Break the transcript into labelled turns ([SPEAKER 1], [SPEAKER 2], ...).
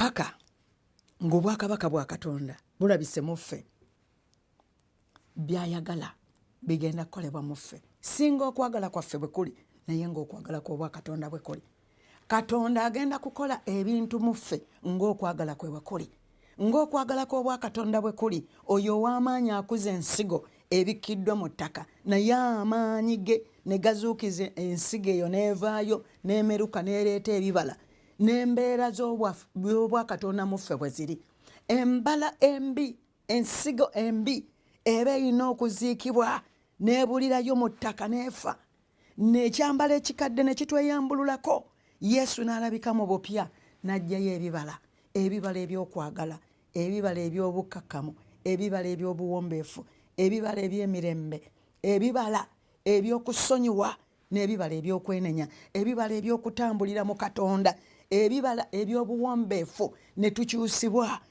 [SPEAKER 1] mpaka ng'obwakabaka bwa Katonda bulabise muffe, byayagala bigenda kukolebwa muffe, singa okwagala kwaffe bwe kuli naye ng'okwagala kw'obwa Katonda bwe kuli. Katonda agenda kukola ebintu muffe ng'okwagala kwe bwe kuli, ng'okwagala kw'obwa Katonda bwe kuli. Oyo ow'amaanyi akuza ensigo ebikkiddwa mu ttaka, naye amaanyi ge ne gazuukiza ensigo eyo n'evaayo n'emeruka n'ereeta ebibala, n'embeera z'obwa Katonda muffe bwe ziri. Embala embi, ensigo embi eba erina okuziikibwa n'ebulirayo mu ttaka n'efa, n'ekyambalo ekikadde ne kitweyambululako. Yesu n'alabika mu bupya n'aggyayo ebibala, ebibala eby'okwagala, ebibala eby'obukkakkamu, ebibala eby'obuwombeefu, ebibala eby'emirembe, ebibala eby'okusonyiwa n'ebibala eby'okwenenya, ebibala eby'okutambulira mu Katonda, ebibala eby'obuwombeefu ne tukyusibwa